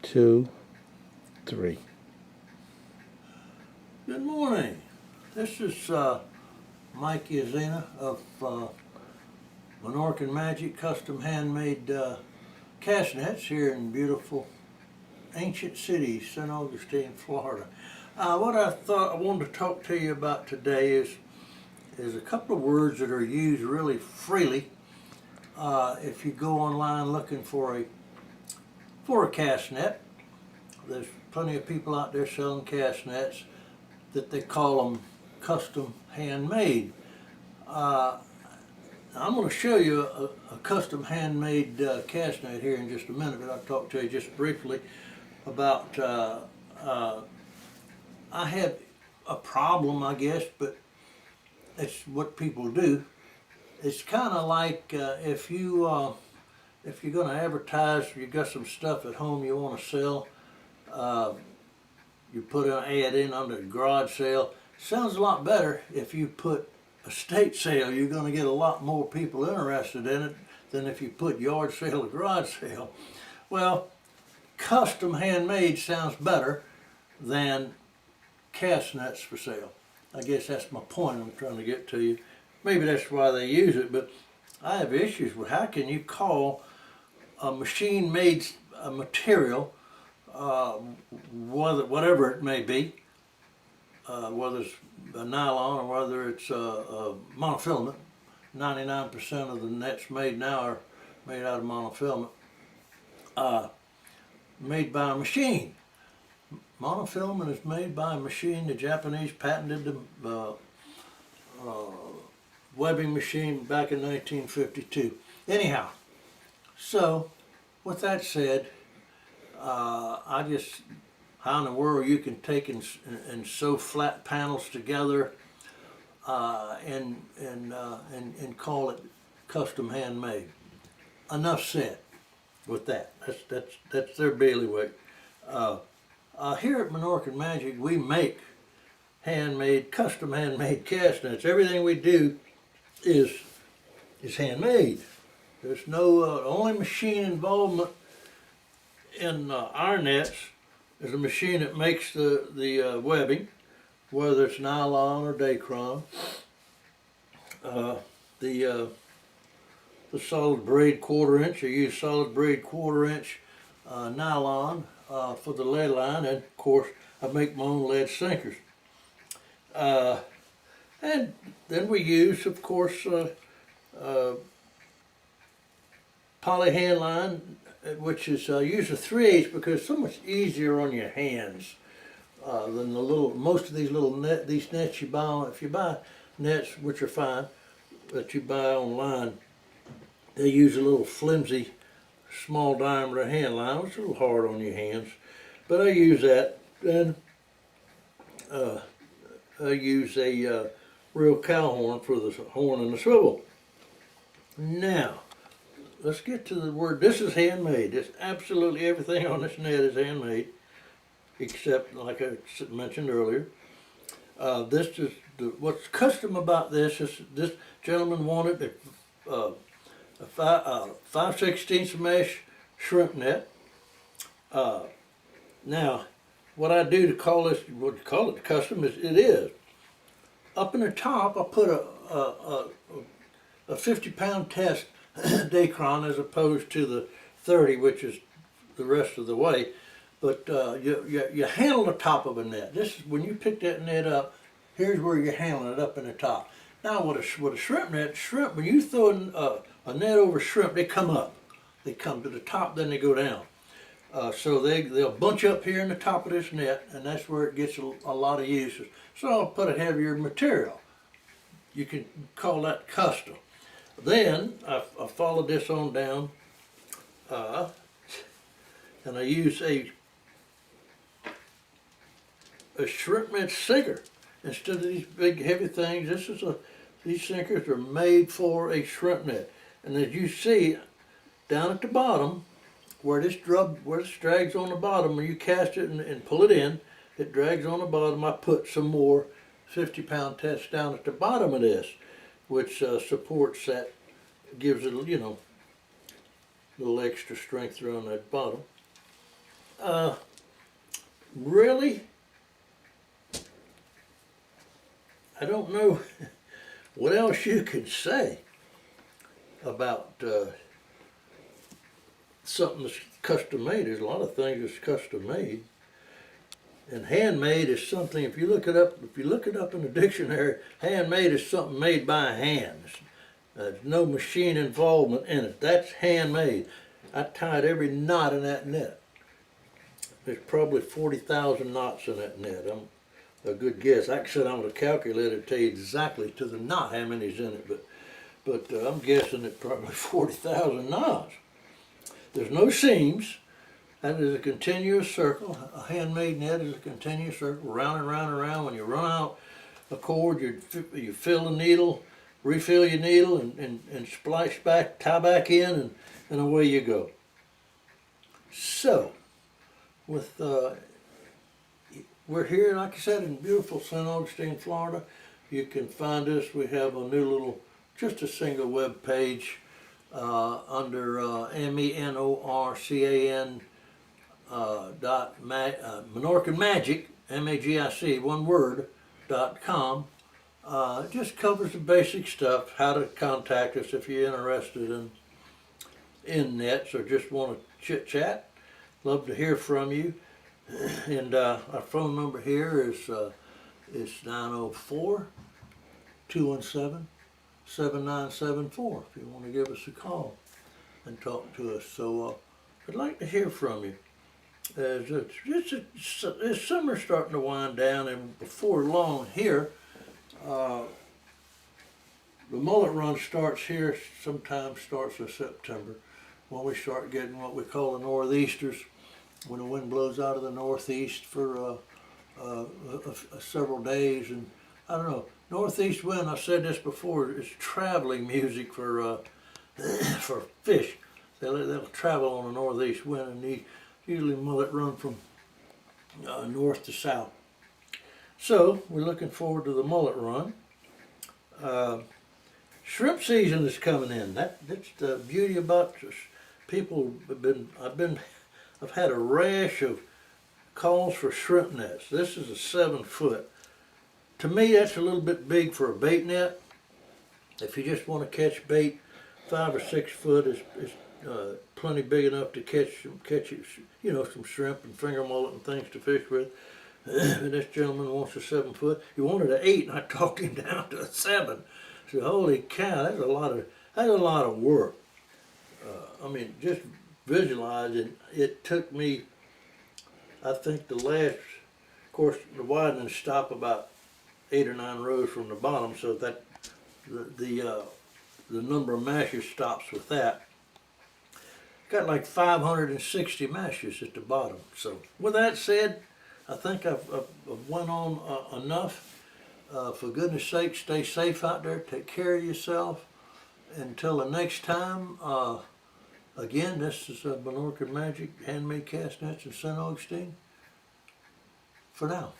2, 3. Good morning. This is Mike Yazina of Menorcan Magic Custom Handmade Cast Nets here in beautiful ancient city, St. Augustine, Florida. What I thought I wanted to talk to you about today is a couple of words that are used really freely. If you go online looking for a cast net, there's plenty of people out there selling cast nets that they call them custom handmade. I'm going to show you a custom handmade cast net here in just a minute, but I'll talk to you just briefly about I had a problem, I guess, but it's what people do. It's kind of like if you're going to advertise, you got some stuff at home you want to sell, you put an ad in under the garage sale. Sounds a lot better if you put estate sale. You're going to get a lot more people interested in it than if you put yard sale or garage sale. Well, custom handmade sounds better than cast nets for sale. I guess that's my point I'm trying to get to you. Maybe that's why they use it, but I have issues with how can you call a machine-made material, whatever it may be, whether it's a nylon or whether it's a monofilament. 99% of the nets made now are made out of monofilament, made by a machine. Monofilament is made by a machine. The Japanese patented the webbing machine back in 1952. Anyhow, so with that said, how in the world you can take and sew flat panels together and call it custom handmade. Enough said with that. That's their bailiwick. Here at Menorcan Magic, we make custom handmade cast nets. Everything we do is handmade. There's no only machine involvement in our nets is a machine that makes the webbing, whether it's nylon or Dacron. The solid braid 1/4 inch. I use solid braid 1/4 inch nylon for the lead line, and of course I make my own lead sinkers. And then we use, of course, poly hand line, which is use a 3/8 because it's so much easier on your hands than most of these nets you buy. If you buy nets, which are fine, that you buy online, they use a little flimsy, small diameter hand line, which is a little hard on your hands. But I use that, and I use a real cow horn for the horn and the swivel. Now, let's get to the word. This is handmade. It's absolutely everything on this net is handmade, except, like I mentioned earlier, this is what's custom about this is this gentleman wanted a 5/16 mesh shrimp net. Now, what I do to call this, what you call it custom, is it is. Up in the top, I put a 50-pound test Dacron as opposed to the 30, which is the rest of the way. But you handle the top of a net. This is when you pick that net up. Here's where you're handling it up in the top. Now, with a shrimp net, when you throw a net over shrimp, they come up. They come to the top, then they go down. So they'll bunch up here in the top of this net, and that's where it gets a lot of uses. So I'll put a heavier material. You can call that custom. Then I followed this on down, and I use a shrimp net sinker instead of these big heavy things. These sinkers are made for a shrimp net, and as you see down at the bottom, where this drags on the bottom, when you cast it and pull it in, it drags on the bottom. I put some more 50-pound tests down at the bottom of this, which supports that, gives it, little extra strength around that bottom. Really, I don't know what else you could say about something that's custom made. There's a lot of things that's custom made, and handmade is something. If you look it up in the dictionary, handmade is something made by hands. There's no machine involvement in it. That's handmade. I tied every knot in that net. There's probably 40,000 knots in that net. I'm a good guess. I can sit down with a calculator to tell you exactly to the knot how many's in it, but I'm guessing it's probably 40,000 knots. There's no seams. That is a continuous circle. A handmade net is a continuous circle, round and round and round. When you run out a cord, you fill the needle, refill your needle, and splice back, tie back in, and away you go. So, with we're here, like I said, in beautiful St. Augustine, Florida. You can find us. We have a new little, just a single web page under MENORCAN Menorcan Magic, MAGIC, one word, .com. It just covers the basic stuff, how to contact us if you're interested in nets or just want to chit chat. Love to hear from you. And our phone number here is 904-217-7974 if you want to give us a call and talk to us. So I'd like to hear from you. As summer's starting to wind down, and before long here, the mullet run starts here, sometimes starts in September, when we start getting what we call the northeasters, when the wind blows out of the northeast for several days. And I don't know, northeast wind, I said this before, is traveling music for fish. They'll travel on a northeast wind, and they usually mullet run from north to south. So we're looking forward to the mullet run. Shrimp season is coming in. That's the beauty about this. People I've had a rash of calls for shrimp nets. This is a 7 foot. To me, that's a little bit big for a bait net. If you just want to catch bait, 5 or 6 foot is plenty big enough to catch some shrimp and finger mullet and things to fish with. And this gentleman wants a 7 foot. He wanted an 8, and I talked him down to a 7. I said, "Holy cow, that's a lot of work." I mean, just visualizing. It took me, I think, of course, the widenings stop about 8 or 9 rows from the bottom, so that the number of mashes stops with that. Got like 560 mashes at the bottom. So with that said, I think I've went on enough. For goodness sake, stay safe out there. Take care of yourself. Until the next time, again, this is Menorcan Magic Handmade Cast Nets in St. Augustine. For now.